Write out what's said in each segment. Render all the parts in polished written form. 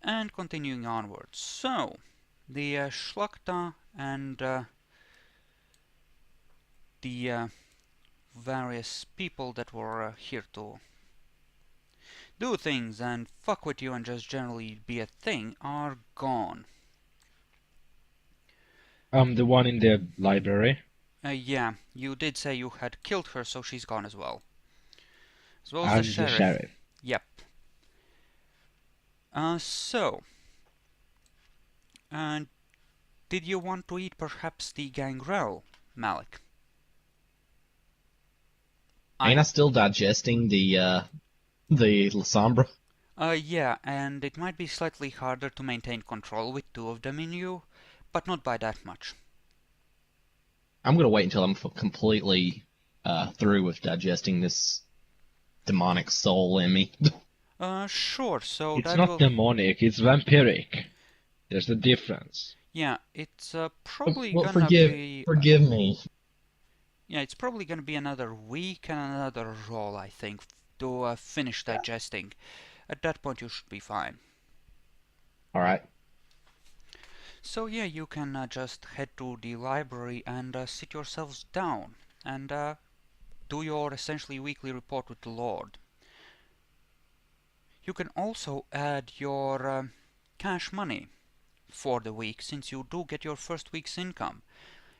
And continuing onwards. So, the Shlakta and the various people that were here to do things and fuck with you and just generally be a thing are gone. The one in the library. Yeah, you did say you had killed her, so she's gone as well. As well as the And the sheriff. sheriff. Yep. So, did you want to eat perhaps the gangrel, Malik? Ain't I still digesting the Lasombra? Yeah, and it might be slightly harder to maintain control with two of them in you, but not by that much. I'm gonna wait until I'm completely through with digesting this demonic soul in me. Sure, so It's that not will... demonic, it's vampiric. There's a difference. Yeah, it's probably Well, gonna be... forgive me. Yeah, it's probably gonna be another week and another roll, I think, to finish digesting. At that point you should be fine. Alright. So yeah, you can just head to the library and sit yourselves down and do your essentially weekly report with the Lord. You can also add your cash money for the week, since you do get your first week's income.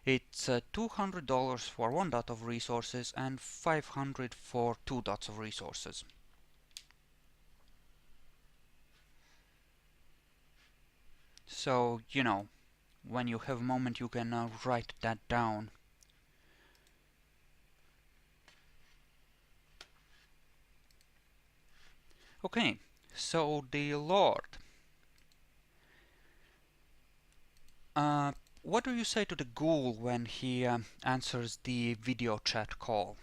It's $200 for 1 dot of resources and 500 for 2 dots of resources. So, you know, when you have a moment you can write that down. Okay, so the Lord. What do you say to the ghoul when he answers the video chat call?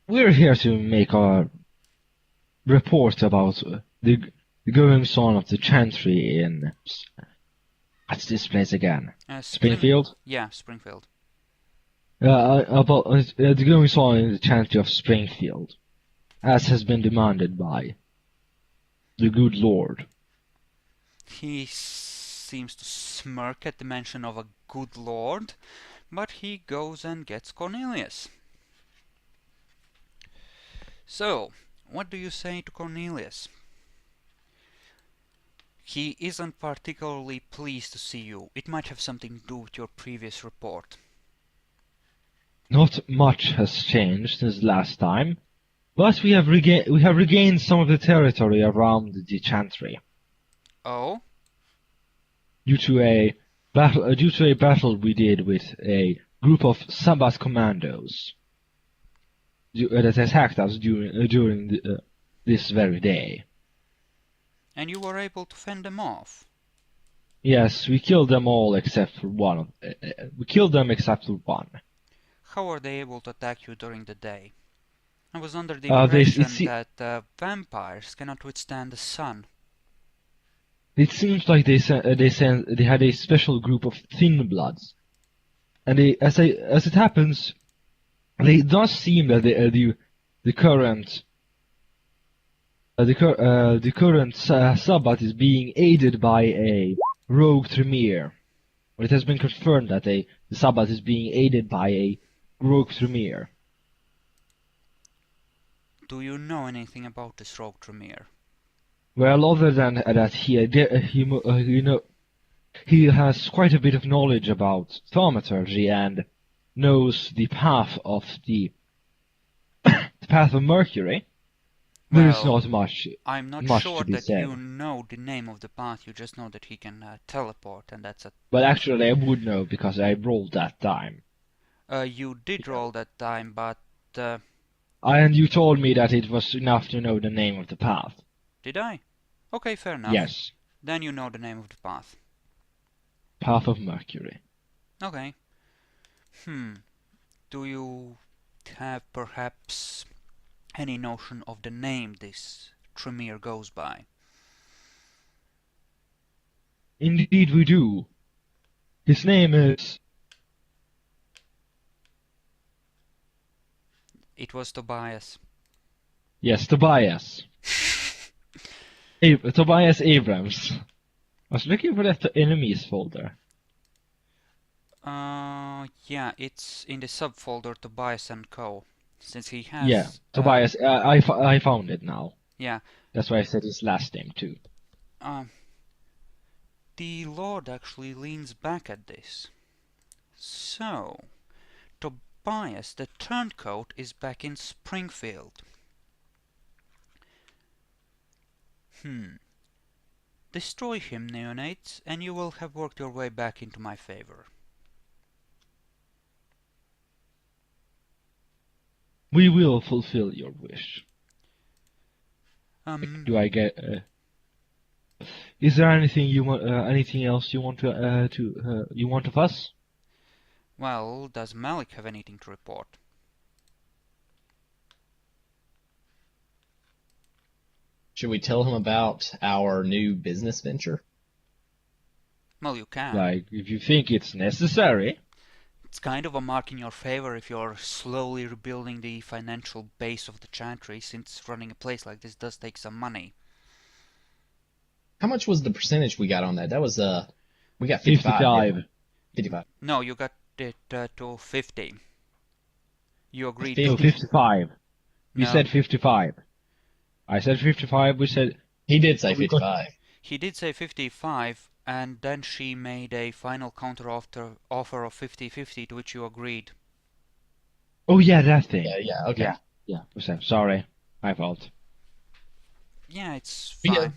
We're here to make our report about the goings on of the Chantry in... What's this place again? Springfield? Yeah, Springfield. About the goings on in the Chantry of Springfield, as has been demanded by the good Lord. He seems to smirk at the mention of a good lord, but he goes and gets Cornelius. So, what do you say to Cornelius? He isn't particularly pleased to see you. It might have something to do with your previous report. Not much has changed since last time, but we have regained some of the territory around the Chantry. Oh? Due to a battle we did with a group of Sabbath commandos that attacked us during this very day. And you were able to fend them off? Yes, we killed them all except for one. We killed them except for one. How were they able to attack you during the day? I was under the They impression that vampires cannot withstand the sun. It seems like they had a special group of thin bloods, and as it happens, it does seem that the current Sabbath is being aided by a rogue Tremere. It has been confirmed that the Sabbath is being aided by a rogue Tremere. Do you know anything about this rogue Tremere? Well, other than that, he has quite a bit of knowledge about thaumaturgy and knows the path of the path of Mercury. There is not much. I'm not sure that you know the name of the path. You just know that he can teleport, and that's it. But actually, I would know because I rolled that time. You did roll that time, but. And you told me that it was enough to know the name of the path. Did I? Okay, fair enough. Yes. Then you know the name of the path. Path of Mercury. Okay. Do you have perhaps any notion of the name this Tremere goes by? Indeed we do. His name is... It was Tobias. Yes, Tobias. Tobias Abrams. I was looking for that enemies folder. Yeah, it's in the subfolder Tobias and Co. Since he Yeah, has, Tobias. I found it now. yeah, That's why I said his last name too. the Lord actually leans back at this. So, Tobias, the turncoat, is back in Springfield. Destroy him, neonates, and you will have worked your way back into my favor. We will fulfill your wish. Do I get? Is there anything you want? Anything else you want you want of us? Well, does Malik have anything to report? Should we tell him about our new business venture? Well, you can. Like, if you think it's necessary. It's kind of a mark in your favor if you're slowly rebuilding the financial base of the Chantry, since running a place like this does take some money. How much was the percentage we got on that? That was we got 55. 55. No, you got it to 50. You agreed No, to 55. We No. said 55. I said 55. We said He did say 55. He did say 55, and then she made a final counter offer of 50-50, to which you agreed. Oh yeah, that thing. Yeah, okay. Yeah. Sorry, my fault. Yeah, it's Yeah. fine.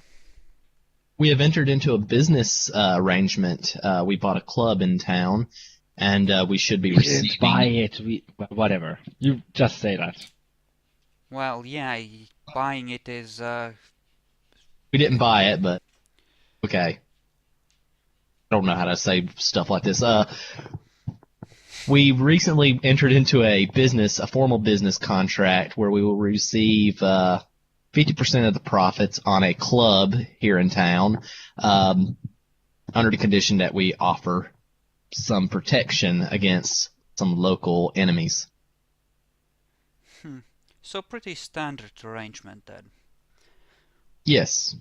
We have entered into a business arrangement. We bought a club in town, and we should be We didn't receiving. buy it. Whatever. You just say that. Well, yeah, buying it is, We didn't buy it, but okay. I don't know how to say stuff like this. We recently entered into a formal business contract where we will receive 50% of the profits on a club here in town, under the condition that we offer some protection against some local enemies. so pretty standard arrangement then. Yes.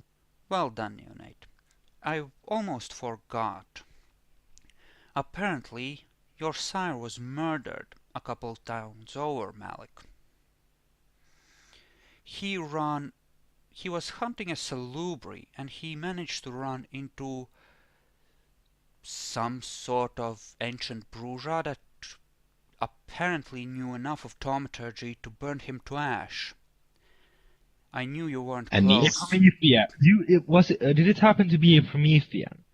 Well done, neonate. I almost forgot. Apparently, your sire was murdered a couple towns over, Malik. He was hunting a salubri, and he managed to run into some sort of ancient bruja that apparently knew enough of thaumaturgy to burn him to ash. I knew you weren't And close. Promethean. Did it happen to be a Promethean?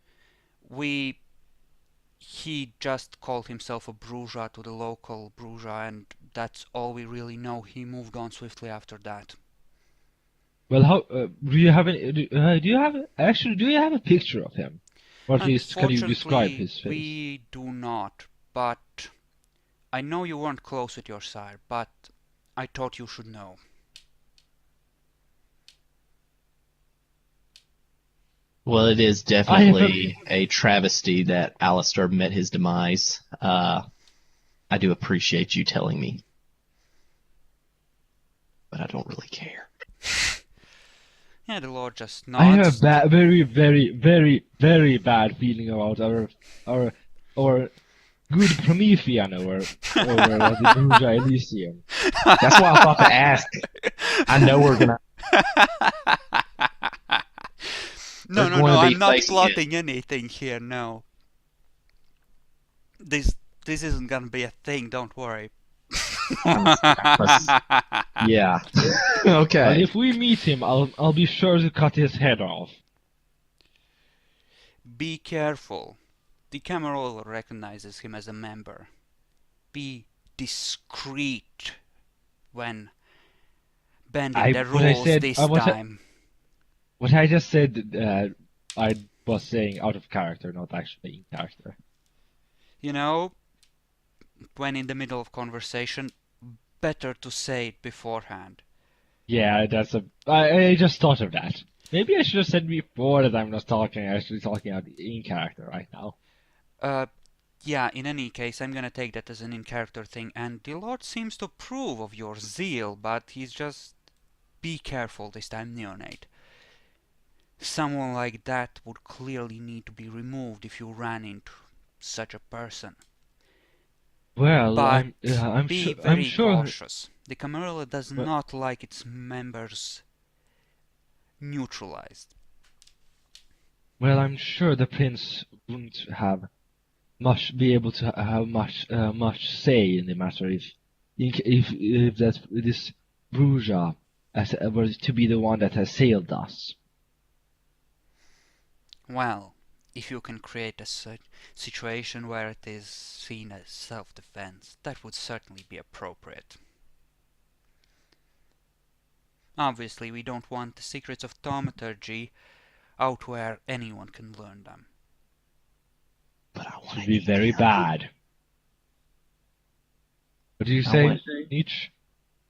He just called himself a bruja to the local bruja, and that's all we really know. He moved on swiftly after that. Well, how do you have do you have a picture of him? Or at least can you describe his face? We do not, but I know you weren't close with your sire, but I thought you should know. Well, it is definitely a travesty that Alistair met his demise. I do appreciate you telling me, but I don't really care. Yeah, the Lord just I have nods. a very, very, very, very bad feeling about our good Promethean over the Bruja Elysium. That's why I thought to ask. I know we're gonna. No, We're going to be I'm not facing plotting anything here, no. This isn't gonna be a thing, don't worry. Yeah. Well, Okay. if we meet him, I'll be sure to cut his head off. Be careful. The Camarilla recognizes him as a member. Be discreet when bending the rules this time. What I just said, I was saying out of character, not actually in character. You know, when in the middle of conversation, better to say it beforehand. Yeah, I just thought of that. Maybe I should have said before that I'm not actually talking out in character right now. Yeah, in any case, I'm gonna take that as an in-character thing, and the Lord seems to approve of your zeal, but he's just... Be careful this time, neonate. Someone like that would clearly need to be removed if you ran into such a person. Well, But I'm be sure. I'm very sure. cautious. The Camarilla does Well, not like its members neutralized. well, I'm sure the prince wouldn't have be able to have much say in the matter if that this Bruja were to be the one that has sailed us. Well, if you can create a situation where it is seen as self-defense, that would certainly be appropriate. Obviously, we don't want the secrets of thaumaturgy out where anyone can learn them. But I want Would to be eat very him. bad. What do you I say, want- Nietzsche?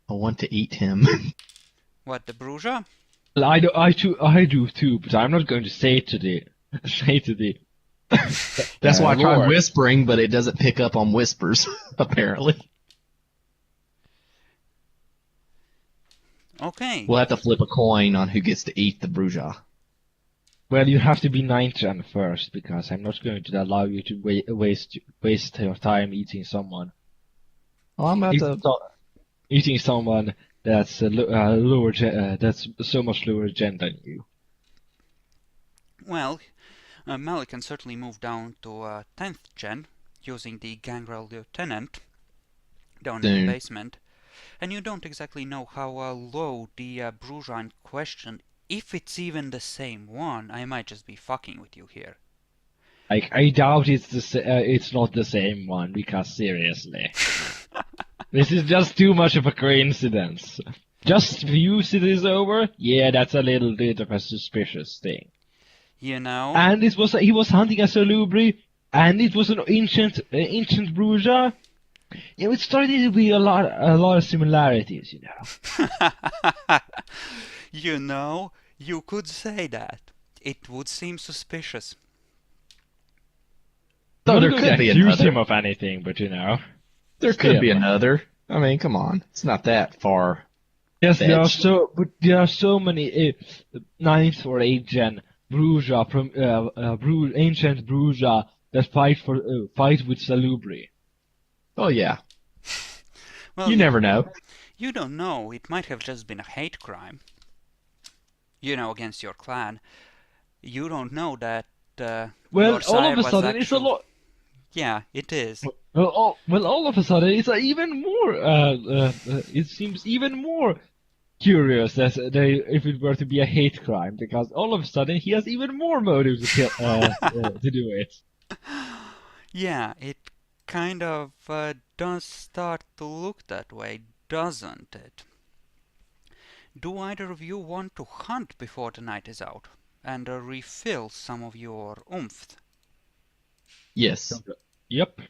I want to eat him. What, the Bruja? Well, I do too, but I'm not going to say it to the say to the. That's why I tried Lord. whispering, but it doesn't pick up on whispers, apparently. Okay. We'll have to flip a coin on who gets to eat the Bruja. Well, you have to be 9th first, because I'm not going to allow you to waste your time eating someone. Oh, I'm about to. Eating someone that's that's so much lower gen than you. Well, Malik can certainly move down to 10th gen using the Gangrel Lieutenant down in the basement. And you don't exactly know how low the Bruja in question, if it's even the same one. I might just be fucking with you here. I doubt it's not the same one, because seriously. This is just too much of a coincidence. Just a few cities over? Yeah, that's a little bit of a suspicious thing. You know? And he was hunting a Salubri, and it was an ancient Bruja. You know, it started to be a lot of similarities, you know. You know, you could say that. It would seem suspicious. So I'm there not could going to be accuse another. him of anything, but you know. There could be Still. another. I mean, come on. It's not that far. Yes, there are Fetched. there are so many 9th or 8th gen Bruja, ancient Bruja that fight with Salubri. Oh, yeah. Well, You never know. You don't know. It might have just been a hate crime. You know, against your clan. You don't know that Well, your all sire of a was sudden it's a actually... lot. Yeah, it is. Well, all of a sudden it's even more. It seems even more curious as if it were to be a hate crime, because all of a sudden he has even more motive to kill to do it. Yeah, it kind of does start to look that way, doesn't it? Do either of you want to hunt before the night is out and refill some of your oomph? Yes. Yep.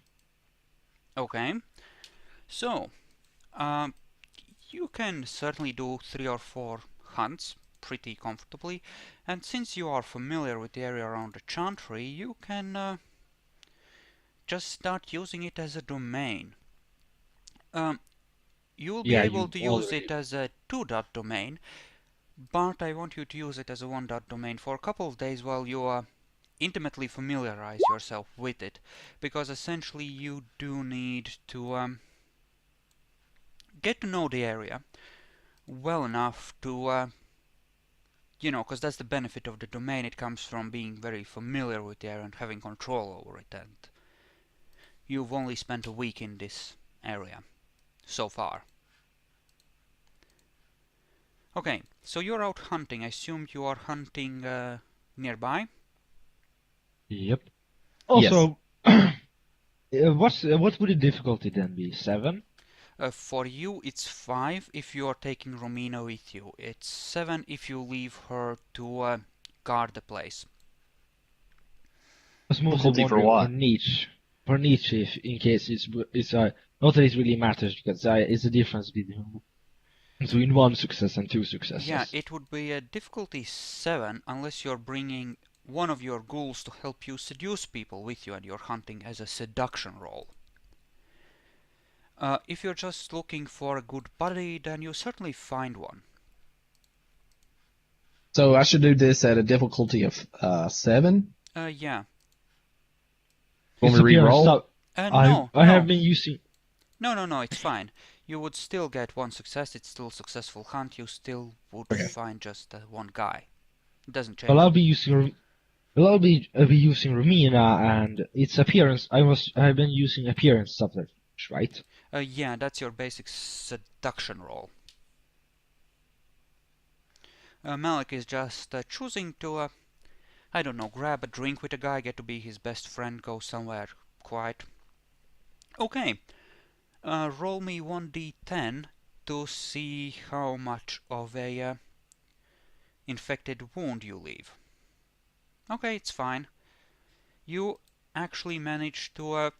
Okay, so you can certainly do 3 or 4 hunts pretty comfortably, and since you are familiar with the area around the Chantry, you can just start using it as a domain. You'll be able to use it as a 2-dot domain, but I want you to use it as a 1-dot domain for a couple of days while you intimately familiarize yourself with it, because essentially you do need to get to know the area well enough to you know, because that's the benefit of the domain. It comes from being very familiar with the area and having control over it, and you've only spent a week in this area so far. Okay, so you're out hunting. I assume you are hunting nearby? Yep. Also, what would the difficulty then be? 7? For you, it's 5 if you are taking Romina with you. It's 7 if you leave her to guard the place. I was mostly Difficulty for wondering what? For Nietzsche, if, in case it's not that it really matters, because it's a difference between 1 success and 2 successes. Yeah, it would be a difficulty 7 unless you're bringing one of your ghouls to help you seduce people with you and you're hunting as a seduction roll. If you're just looking for a good buddy, then you certainly find one. So I should do this at a difficulty of 7. Yeah. Want me to re-roll? No, I no. have been using. No, it's fine. You would still get one success, it's still a successful hunt, you still would find just one guy. It doesn't change. Well, I'll be using Romina and its appearance. I've been using appearance subterfuge, right? Yeah, that's your basic seduction roll. Malik is just choosing to, I don't know, grab a drink with a guy, get to be his best friend, go somewhere quiet. Okay, roll me 1d10 to see how much of a infected wound you leave. Okay, it's fine. You actually managed to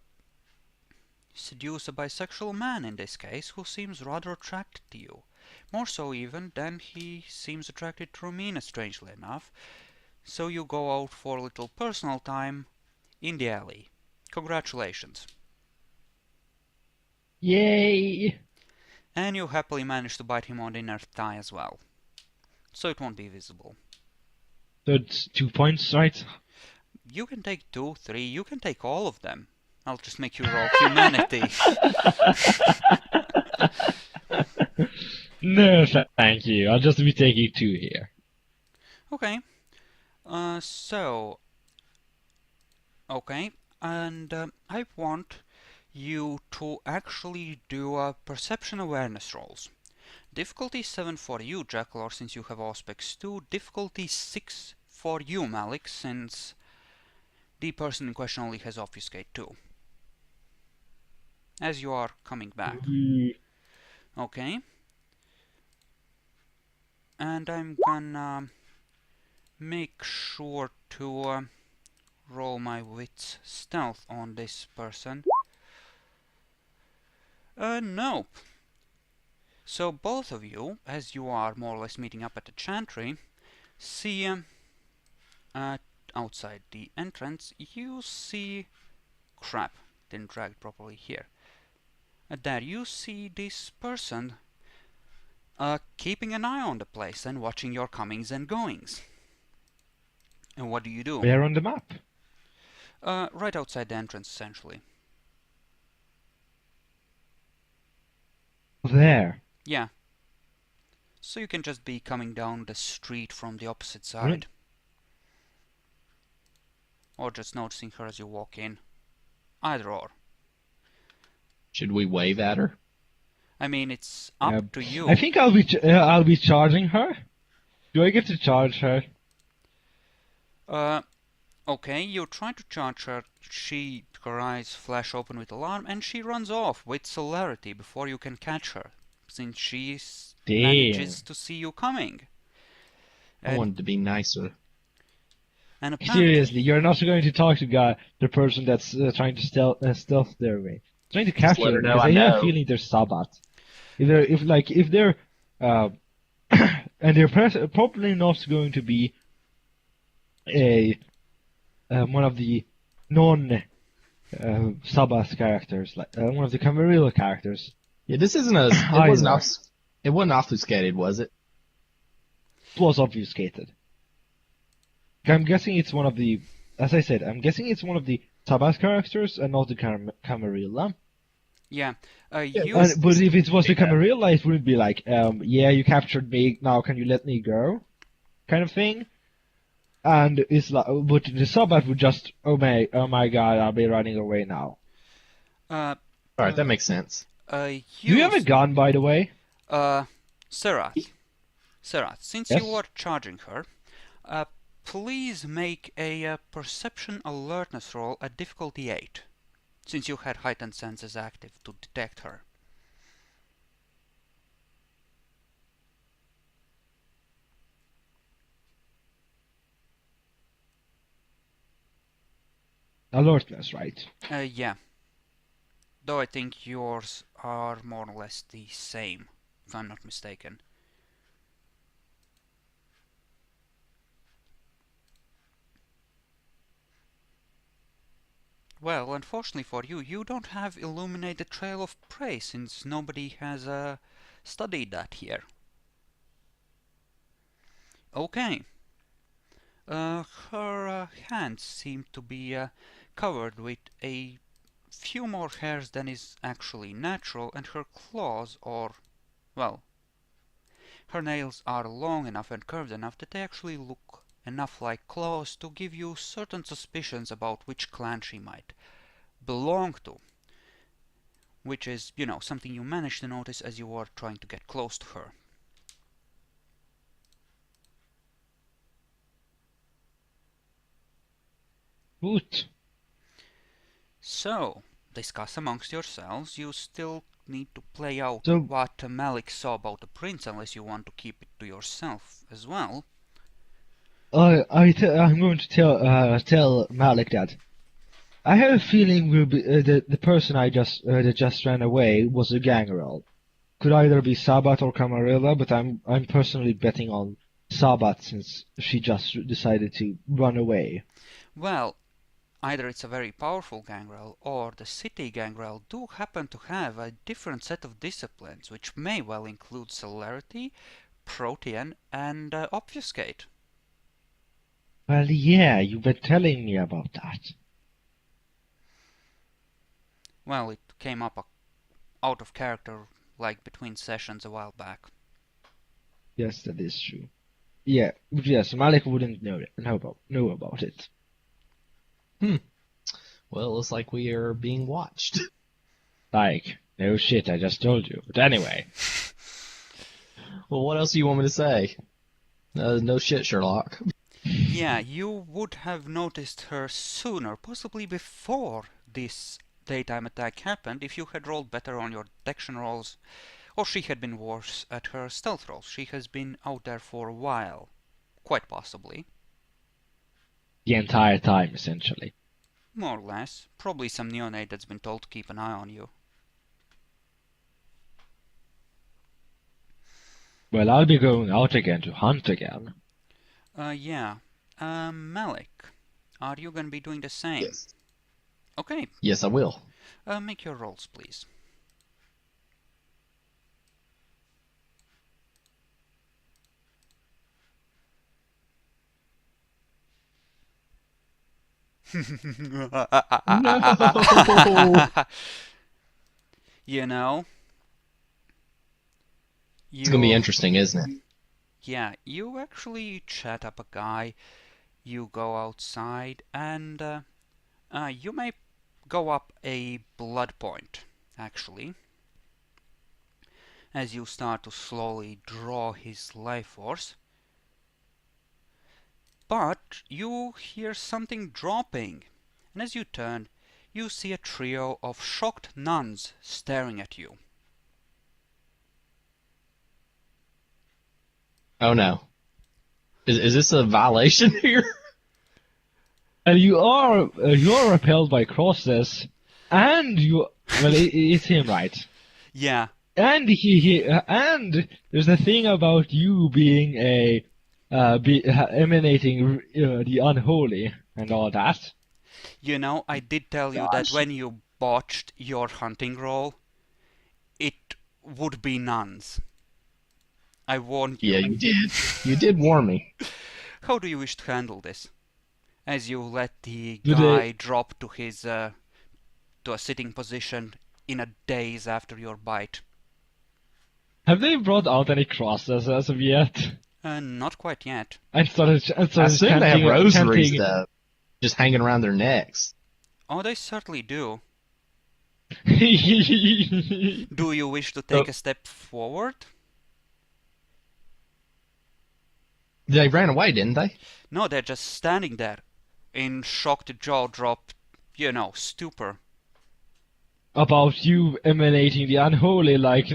seduce a bisexual man in this case, who seems rather attracted to you. More so even than he seems attracted to Romina, strangely enough. So you go out for a little personal time in the alley. Congratulations. Yay! And you happily manage to bite him on the inner thigh as well. So it won't be visible. So it's 2 points, right? You can take 2, 3, you can take all of them. I'll just make you roll humanity. No, thank you. I'll just be taking 2 here. Okay. Okay, and I want you to actually do perception awareness rolls. Difficulty 7 for you, Jackal, since you have Auspex 2. Difficulty 6 for you, Malik, since the person in question only has Obfuscate 2. As you are coming back. Okay. And I'm gonna make sure to roll my wits stealth on this person. Nope. So both of you, as you are more or less meeting up at the Chantry, see outside the entrance, you see... Crap, didn't drag it properly here. There you see this person keeping an eye on the place and watching your comings and goings. And what do you do? Where on the map? Right outside the entrance, essentially. There. Yeah. So you can just be coming down the street from the opposite side. Right. Or just noticing her as you walk in. Either or. Should we wave at her? I mean, it's up to you. I think I'll be charging her. Do I get to charge her? Okay, you try to charge her, her eyes flash open with alarm, and she runs off with celerity before you can catch her, since she manages to see you coming. I wanted to be nicer. And apparently, Seriously, you're not going to talk to the person that's trying to stealth their way. Trying to capture them, because I have a feeling they're Sabbat. If they're and they're probably not going to be one of the non Sabbath characters, like one of the Camarilla characters. Yeah, this isn't a. It wasn't obfuscated, was it? It was obfuscated. I'm guessing it's one of the. As I said, I'm guessing it's one of the Sabbath characters and not the Camarilla. Yeah. But if it was the Camarilla, it wouldn't be like, yeah, you captured me. Now can you let me go? Kind of thing. And it's like, but the Sabbath would just, oh my god, I'll be running away now. Alright, that makes sense. Do you have a gun, by the way? Serath, since Yes? you are charging her, please make a perception alertness roll at difficulty 8, since you had heightened senses active to detect her. Alertness, right? Yeah. Though I think yours are more or less the same, if I'm not mistaken. Well, unfortunately for you, you don't have Illuminate the Trail of Prey, since nobody has studied that here. Okay. Her hands seem to be covered with a few more hairs than is actually natural, and her claws are, well, her nails are long enough and curved enough that they actually look enough like claws to give you certain suspicions about which clan she might belong to, which is, something you manage to notice as you are trying to get close to her. Good. So, discuss amongst yourselves. You still need to play out So- what Malik saw about the prince, unless you want to keep it to yourself as well. I'm going to tell Malik that I have a feeling the person that just ran away was a gangrel. Could either be Sabat or Camarilla, but I'm personally betting on Sabat since she just decided to run away. Well, either it's a very powerful gangrel, or the city gangrel do happen to have a different set of disciplines, which may well include celerity, protean, and obfuscate. Well, yeah, you've been telling me about that. Well, it came up out of character, like between sessions a while back. Yes, that is true. Yeah, yes, Malik wouldn't know about it. Well, looks like we are being watched. Like, no shit, I just told you. But anyway. Well, what else do you want me to say? No shit, Sherlock. Yeah, you would have noticed her sooner, possibly before this daytime attack happened, if you had rolled better on your detection rolls, or she had been worse at her stealth rolls. She has been out there for a while, quite possibly. The entire time, essentially. More or less. Probably some neonate that's been told to keep an eye on you. Well, I'll be going out again to hunt again. Yeah. Malik, are you gonna be doing the same? Yes. Okay. Yes, I will. Make your rolls, please. No. You know, It's gonna be interesting, isn't it? yeah, you actually chat up a guy, you go outside, and you may go up a blood point, actually, as you start to slowly draw his life force. But you hear something dropping, and as you turn, you see a trio of shocked nuns staring at you. Oh no. Is this a violation here? And you're repelled by crosses, and it's him, right? Yeah, And and there's a thing about you being emanating the unholy and all that. you know, I did tell you that when you botched your hunting roll, it would be nuns. I warned you. Yeah, you did. You did warn me. How do you wish to handle this? As you let the Do guy drop to his to a sitting position in a daze after your bite. Have they brought out any crosses as of yet? Not quite yet. I assume they have rosaries chanting. though, just hanging around their necks. Oh, they certainly do. They Do you wish to take a step forward? They ran away, didn't they? No, they're just standing there in shocked jaw drop, stupor. About you emanating the unholy like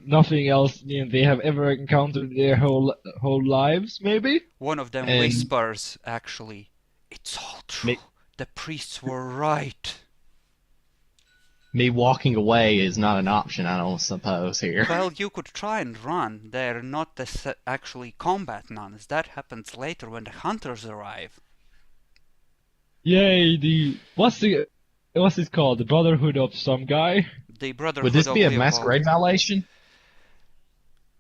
nothing else they have ever encountered in their whole lives, maybe? One of them And- whispers, actually, "It's all true. The priests were right." Me walking away is not an option, I don't suppose, here. Well, you could try and run. They're not actually combat nuns. That happens later when the hunters arrive. Yay, what's it called? The Brotherhood of some guy? The Brotherhood Would this of be a Leopold. masquerade violation?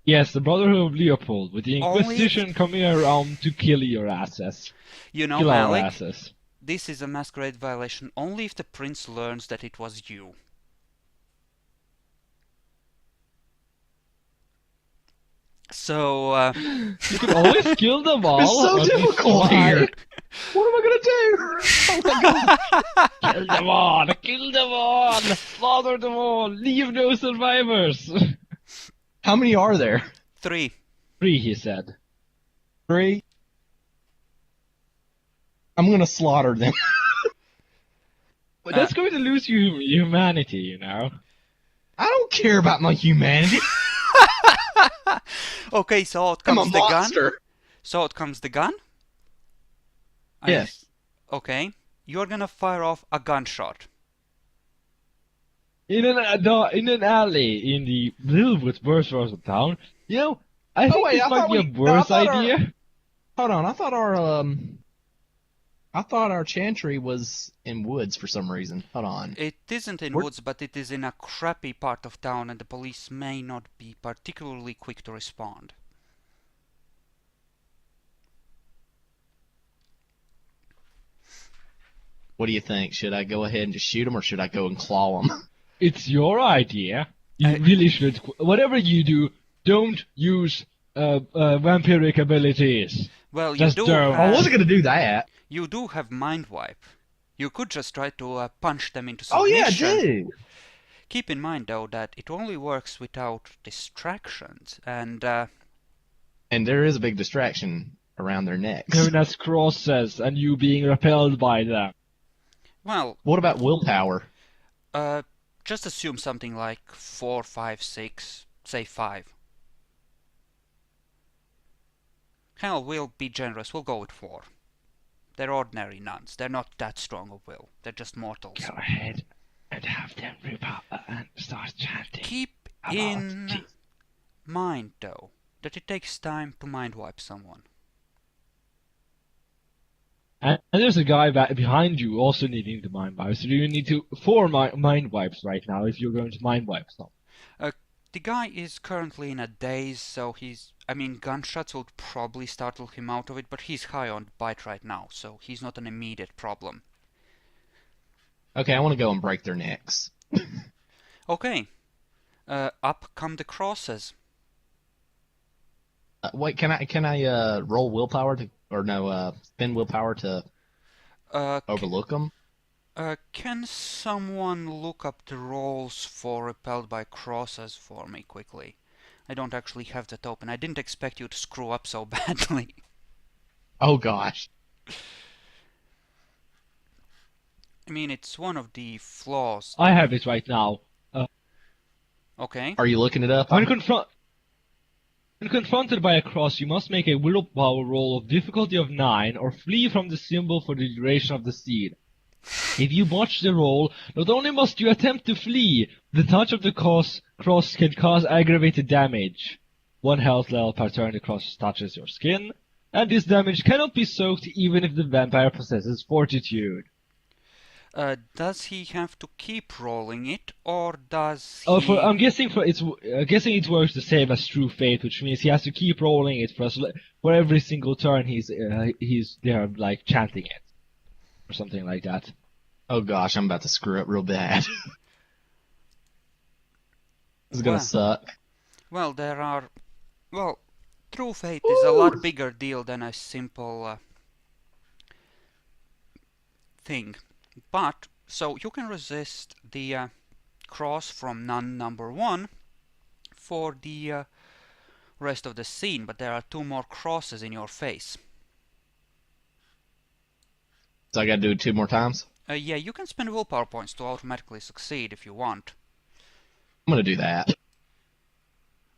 Yes, the Brotherhood of Leopold, with the Only if- Inquisition coming around to kill your asses. You know, Kill our Malik, asses. this is a masquerade violation only if the prince learns that it was you. So, You can always kill them all. It's so or at least difficult try. here. What am I gonna do? Oh my god. Kill them all! Kill them all! Slaughter them all! Leave no survivors! How many are there? 3. 3, he said. 3? I'm gonna slaughter them. But that's going to lose you humanity, you know? I don't care about my humanity. Okay, so out I'm a comes the gun. monster. So out comes the gun. Yes. Okay, you're gonna fire off a gunshot. In an alley in the little bit worse part of town, you know, I think wait, this I might thought be a we- no, I worse thought our- idea. Hold on, I thought our Chantry was in woods for some reason. Hold on. It isn't in Where- woods, but it is in a crappy part of town, and the police may not be particularly quick to respond. What do you think? Should I go ahead and just shoot him, or should I go and claw him? It's your idea. You really should. Whatever you do, don't use vampiric abilities. Well, you Just do don't. I have, wasn't gonna do that. you do have mind wipe. You could just try to punch them into Oh submission. yeah, I do. Keep in mind though that it only works without distractions, and And there is a big distraction around their necks. Known as crosses, and you being repelled by them. well, What about willpower? just assume something like 4, 5, 6, say 5. Hell, we'll be generous. We'll go with 4. They're ordinary nuns. They're not that strong of will. They're just mortals. Go ahead and have them rip out and start chanting. Keep about in Jesus. mind, though, that it takes time to mind wipe someone. And there's a guy behind you also needing the mind wipe, so you need 4 mind wipes right now if you're going to mind wipe someone. The guy is currently in a daze, so gunshots would probably startle him out of it, but he's high on bite right now, so he's not an immediate problem. Okay, I want to go and break their necks. Okay. Up come the crosses. Wait, can I roll willpower to, or no, spend willpower to overlook them? Can someone look up the rolls for repelled by crosses for me quickly? I don't actually have that open. I didn't expect you to screw up so badly. Oh gosh. I mean, it's one of the flaws. I have it right now. Okay. Are you looking it up? When confronted by a cross, you must make a willpower roll of difficulty of 9 or flee from the symbol for the duration of the scene. If you botch the roll, not only must you attempt to flee, the touch of the cross can cause aggravated damage. 1 health level per turn the cross touches your skin, and this damage cannot be soaked even if the vampire possesses fortitude. Does he have to keep rolling it, or does he... I'm guessing it works the same as True Faith, which means he has to keep rolling it for every single turn he's there, like, chanting it. Or something like that. Oh gosh, I'm about to screw up real bad. This is gonna suck. Well, True Faith is a lot bigger deal than a simple thing. But, so you can resist the cross from nun number 1 for the rest of the scene, but there are 2 more crosses in your face. So I gotta do it 2 more times? Yeah, you can spend willpower points to automatically succeed if you want. I'm gonna do that.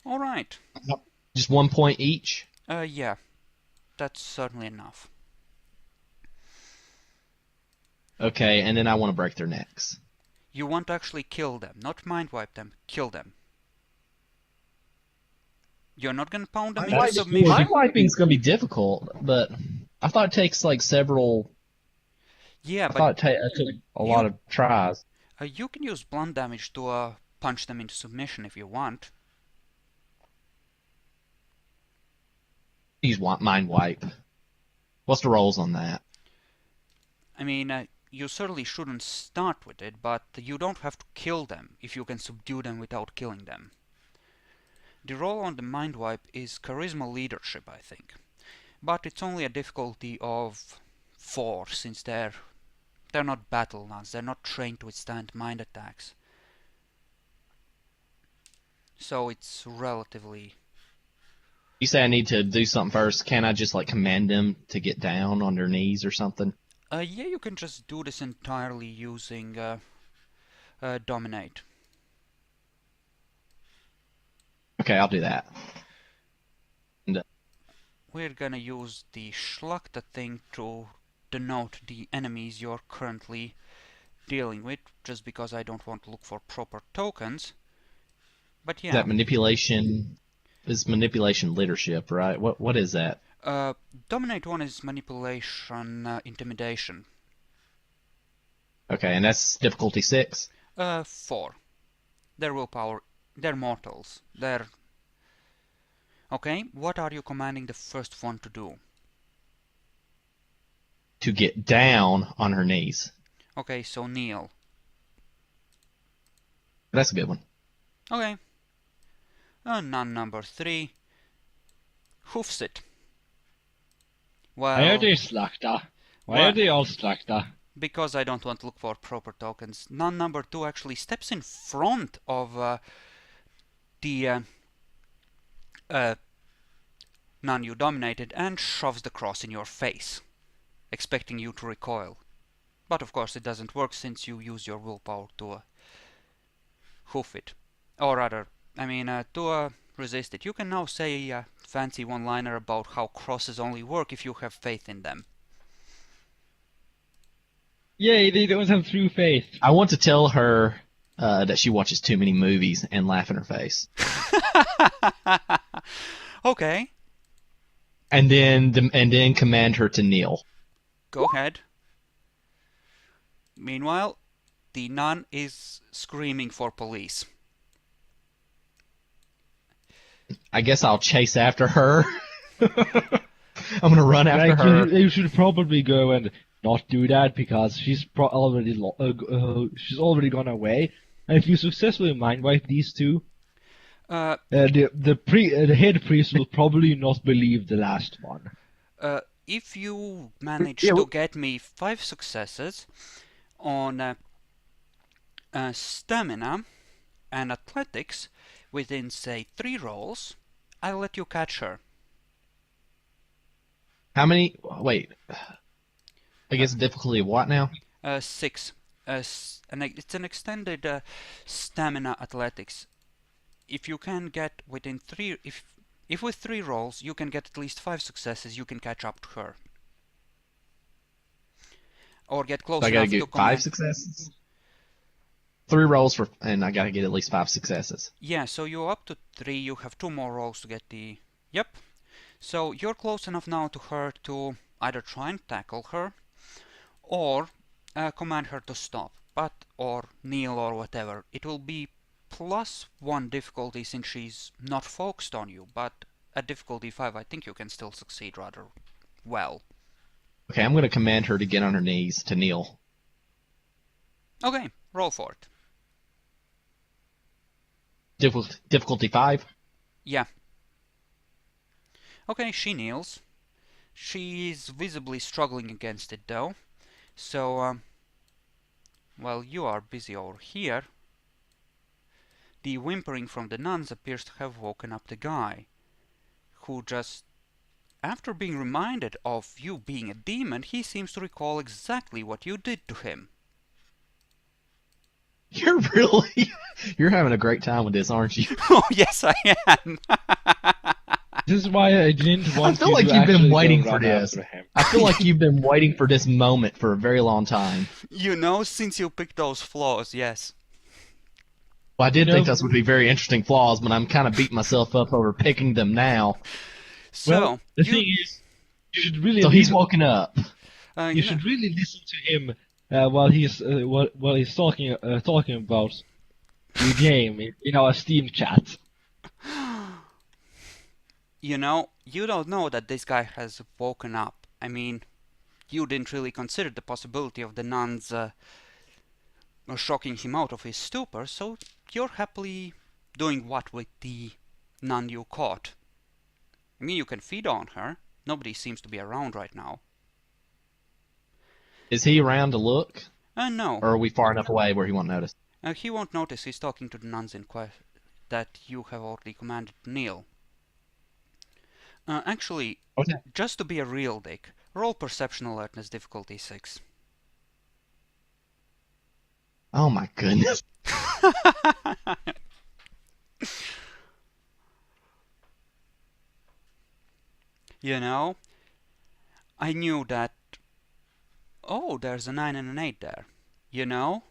Alright. Just 1 point each? Yeah. That's certainly enough. Okay, and then I want to break their necks. You want to actually kill them, not mind wipe them, kill them. You're not gonna pound them into submission. Mind wiping's gonna be difficult, but I thought it takes like several... Yeah, I but thought it took a lot of tries. you can use blunt damage to punch them into submission if you want. Use mind wipe. What's the rolls on that? I mean, you certainly shouldn't start with it, but you don't have to kill them if you can subdue them without killing them. The roll on the mind wipe is charisma leadership, I think. But it's only a difficulty of 4, since they're not battle nuns, they're not trained to withstand mind attacks. So it's relatively... You say I need to do something first. Can I just like command them to get down on their knees or something? Yeah, you can just do this entirely using Dominate. Okay, I'll do that. And, We're gonna use the Schlachta thing to denote the enemies you're currently dealing with, just because I don't want to look for proper tokens. But yeah. Is that manipulation? Is manipulation leadership, right? What is that? Dominate 1 is manipulation, intimidation. Okay, and that's difficulty 6? 4. They're willpower. They're mortals. They're... Okay, what are you commanding the first one to do? To get down on her knees. Okay, so kneel. That's a good one. Okay. Nun number 3. Hoofs it. Well, Why are they Slachta? Why are they all Slachta? Because I don't want to look for proper tokens. Nun number 2 actually steps in front of the nun you dominated and shoves the cross in your face, expecting you to recoil. But of course it doesn't work since you use your willpower to hoof it. Or rather, I mean, to resist it. You can now say a fancy one-liner about how crosses only work if you have faith in them. Yay, they don't have true faith. I want to tell her that she watches too many movies and laugh in her face. Okay. And then command her to kneel. Go ahead. Meanwhile, the nun is screaming for police. I guess I'll chase after her. I'm gonna run after her. You should probably go and not do that because she's already gone away. And if you successfully mind wipe these two, the head priest will probably not believe the last one. If you manage to get me 5 successes on stamina and athletics within, say, 3 rolls, I'll let you catch her. How many? Wait. I guess difficulty of what now? 6. It's an extended stamina athletics. If you can get within 3, if with 3 rolls you can get at least 5 successes, you can catch up to her. Or get close I enough gotta to get 5 successes? 3 rolls and I gotta get at least 5 successes. Yeah, so you're up to 3, you have 2 more rolls to get the... Yep. So you're close enough now to her to either try and tackle her, or command her to stop, or kneel or whatever. It will be +1 difficulty since she's not focused on you, but at difficulty 5 I think you can still succeed rather well. Okay, I'm gonna command her to get on her knees, to kneel. Okay, roll for it. Difficulty 5? Yeah. Okay, she kneels. She's visibly struggling against it though. So, while you are busy over here, the whimpering from the nuns appears to have woken up the guy, who just, after being reminded of you being a demon, he seems to recall exactly what you did to him. You're having a great time with this, aren't you? Oh, yes, I am. This is why I didn't want I feel like you've been waiting for this. I feel like you've been waiting for this moment for a very long time. You know, since you picked those flaws, yes. Well, I did think those would be very interesting flaws, but I'm kind of beating myself up over picking them now. So, the thing is, you should really. So he's woken up. You should really listen to him while he's talking about the game in our Steam chat. You know, you don't know that this guy has woken up. I mean, you didn't really consider the possibility of the nuns shocking him out of his stupor, so you're happily doing what with the nun you caught? I mean, you can feed on her. Nobody seems to be around right now. Is he around to look? No. Or are we far enough away where he won't notice? He won't notice. He's talking to the nuns in that you have already commanded to kneel. Actually, Okay. just to be a real dick, roll perception alertness difficulty 6. Oh my goodness. You know, I knew that. Oh, there's a 9 and an 8 there. You know,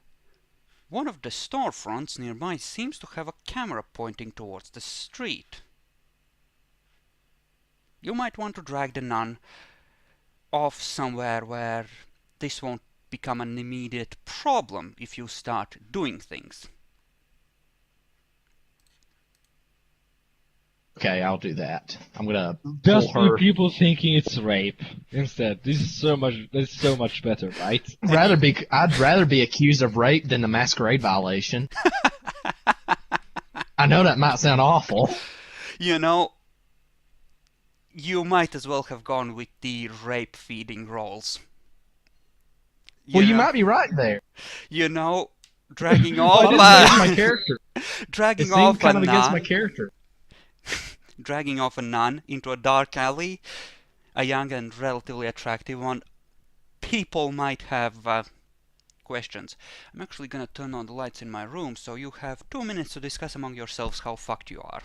one of the storefronts nearby seems to have a camera pointing towards the street. You might want to drag the nun off somewhere where this won't become an immediate problem if you start doing things. Okay, I'll do that. I'm gonna Just pull her. people thinking it's rape instead. This is so much better, right? I'd rather be accused of rape than the masquerade violation. I know that might sound awful. You know, you might as well have gone with the rape feeding roles. You might be right there. You know, dragging off against my character. dragging It off seemed kind a of against my nun, character. dragging off a nun into a dark alley, a young and relatively attractive one. People might have questions. I'm actually gonna turn on the lights in my room, so you have 2 minutes to discuss among yourselves how fucked you are.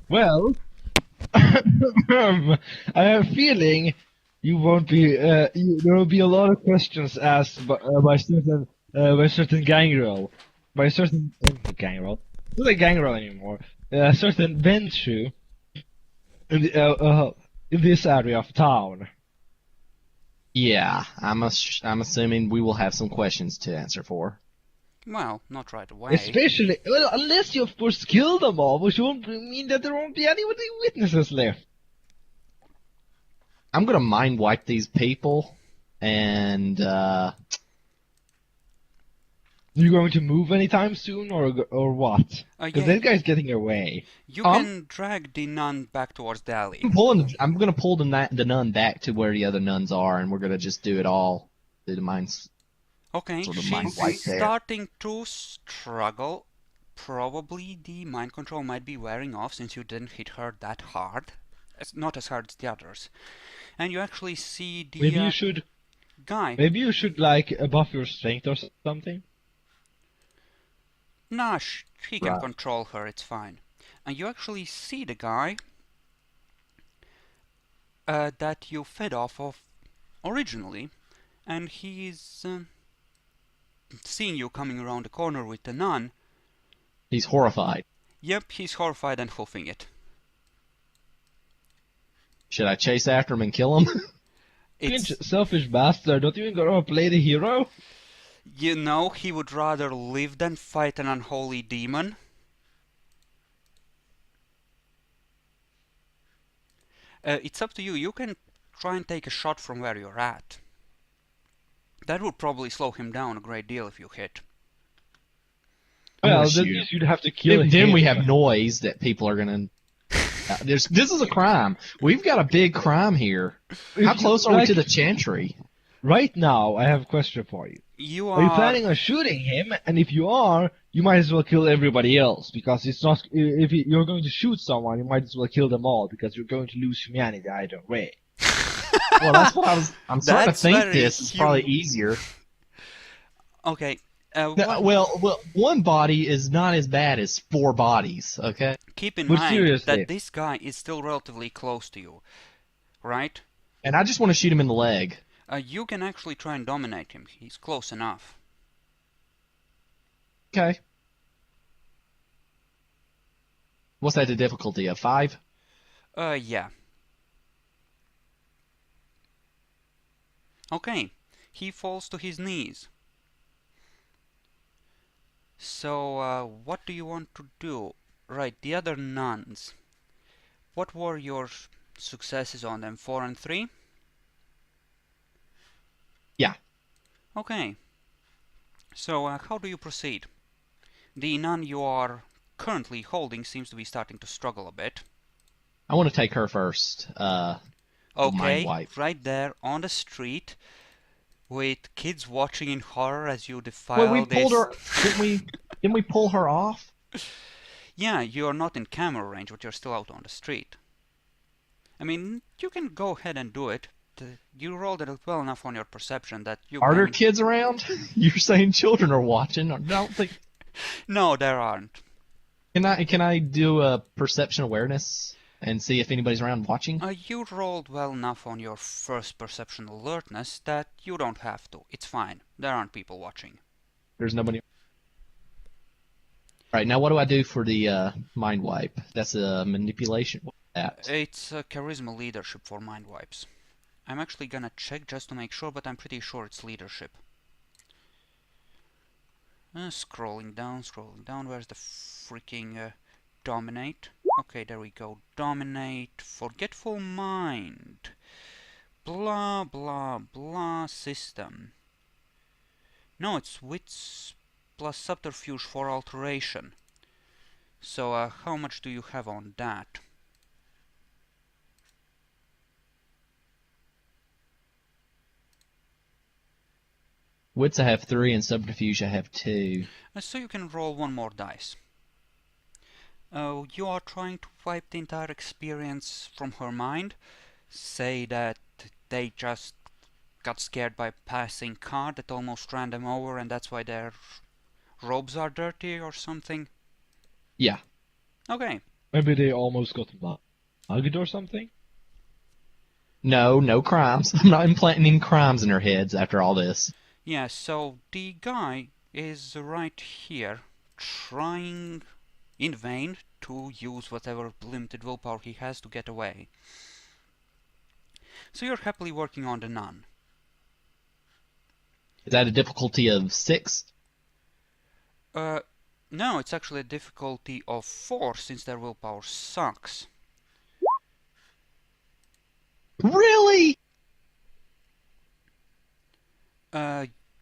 Well, I have a feeling you won't be. There will be a lot of questions asked by certain gangrel, by certain gangrel. Not a gangrel anymore. Certain Venture in this area of town. Yeah, I'm assuming we will have some questions to answer for. Well, not right away. Especially, well, unless you of course kill them all, which won't mean that there won't be any witnesses left. I'm gonna mind wipe these people, and You going to move anytime soon, or what? Because Yeah, that guy's getting away. you can drag the nun back towards the alley. I'm gonna pull the nun back to where the other nuns are, and we're gonna just do it all. Do the minds. Okay, Sort of mind she's wipe there. starting to struggle. Probably the mind control might be wearing off since you didn't hit her that hard. Not as hard as the others. And you actually see the Maybe you should. guy. Maybe you should like buff your strength or something. Nah, he can Right. control her, it's fine. And you actually see the guy that you fed off of originally, and he's seeing you coming around the corner with the nun. He's horrified. Yep, he's horrified and hoofing it. Should I chase after him and kill him? It's, Selfish bastard! Don't you even gonna play the hero? you know, he would rather live than fight an unholy demon. It's up to you. You can try and take a shot from where you're at. That would probably slow him down a great deal if you hit. I'm Well, gonna then shoot him. you'd have to kill him. Then we have noise that people are gonna. This is a crime. We've got a big crime here. How close are we to the Chantry? Right now, I have a question for you. You Are you are. planning on shooting him? And if you are, you might as well kill everybody else, because it's not. If you're going to shoot someone, you might as well kill them all, because you're going to lose humanity either way. Well, that's what I'm starting to That's think very this is probably easier. Okay. Well, one body is not as bad as 4 bodies. Okay. Keep in But mind seriously. that this guy is still relatively close to you, right? And I just want to shoot him in the leg. You can actually try and dominate him. He's close enough. Okay. What's that the difficulty of 5? Yeah. Okay. He falls to his knees. So, what do you want to do? Right, the other nuns. what were your successes on them? 4 and 3? Yeah. Okay. So, how do you proceed? The nun you are currently holding seems to be starting to struggle a bit. I want to take her first. Mind Okay, wipe. right there on the street, with kids watching in horror as you Wait, defile we pulled this. her. Didn't we pull her off? Yeah, you're not in camera range, but you're still out on the street. I mean, you can go ahead and do it. You rolled it well enough on your perception that you Are there can... kids around? You're saying children are watching. I don't think. No, there aren't. Can I do a perception awareness and see if anybody's around watching? You rolled well enough on your first perception alertness that you don't have to. It's fine. There aren't people watching. There's nobody. All right, now what do I do for the mind wipe? That's a manipulation. What's that? It's charisma leadership for mind wipes. I'm actually gonna check just to make sure, but I'm pretty sure it's leadership. Scrolling down. Where's the freaking dominate? Okay, there we go. Dominate. Forgetful mind. Blah, blah, blah system. No, it's wits plus subterfuge for alteration. So, how much do you have on that? Wits I have 3 and subterfuge I have 2. So you can roll one more dice. You are trying to wipe the entire experience from her mind. Say that they just got scared by a passing car that almost ran them over and that's why their robes are dirty or something. Yeah. Okay. Maybe they almost got mugged or something? No crimes. I'm not implanting any crimes in their heads after all this. Yeah, so the guy is right here trying in vain to use whatever limited willpower he has to get away. So you're happily working on the nun. Is that a difficulty of 6? No, it's actually a difficulty of 4 since their willpower sucks. Really?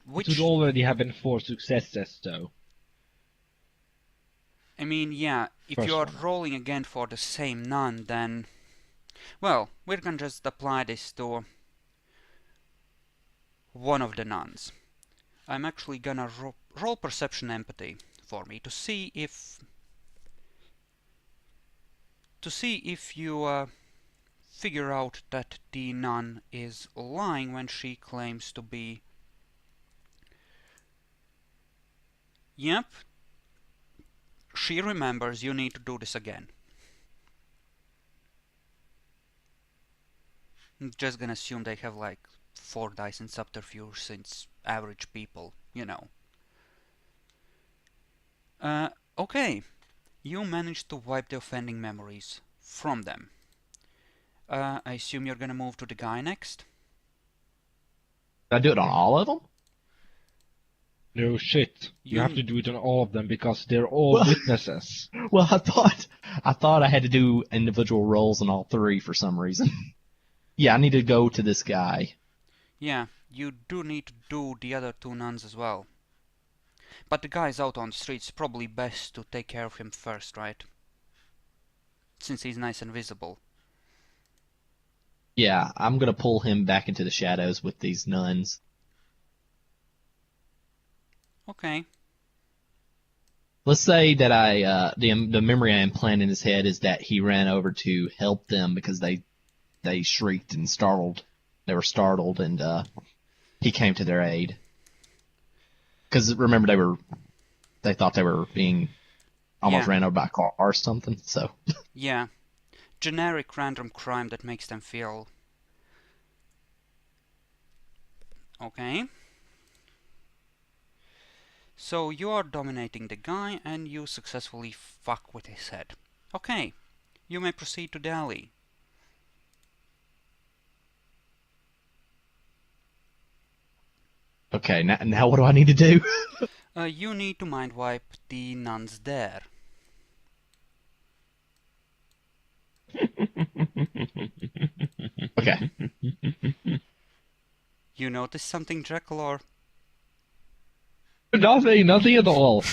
Which... It would already have been 4 successes, though. I mean, yeah, if First you're one. rolling again for the same nun, then... Well, we're gonna just apply this to one of the nuns. I'm actually gonna roll perception empathy for me to see if you figure out that the nun is lying when she claims to be... Yep. She remembers you need to do this again. I'm just gonna assume they have like 4 dice in subterfuge since average people, you know. Okay. You managed to wipe the offending memories from them. I assume you're gonna move to the guy next? Did I do it on all of them? No shit. You You- have to do it on all of them because they're all Well- witnesses. Well, I thought I had to do individual rolls on all 3 for some reason. Yeah, I need to go to this guy. Yeah, you do need to do the other 2 nuns as well. But the guy's out on the streets, probably best to take care of him first, right? Since he's nice and visible. Yeah, I'm gonna pull him back into the shadows with these nuns. Okay. Let's say that the memory I implant in his head is that he ran over to help them because they shrieked and startled. They were startled, and he came to their aid. Because remember, they thought they were being almost Yeah. ran over by a car or something. So Yeah. Generic random crime that makes them feel... Okay. So you are dominating the guy and you successfully fuck with his head. Okay. You may proceed to the alley. okay, now what do I need to do? You need to mind wipe the nuns there. Okay. You notice something, Jekyll, or? Nothing at all.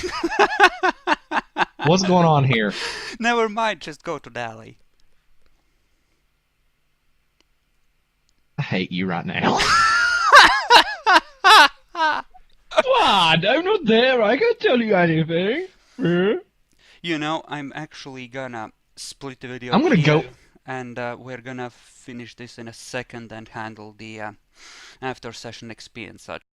What's going on here? Never mind, just go to the alley. I hate you right now. What? I'm not there. I can't tell you anything. You know, I'm actually gonna split the video I'm gonna here, go. and we're gonna finish this in a second and handle the after session XP and such.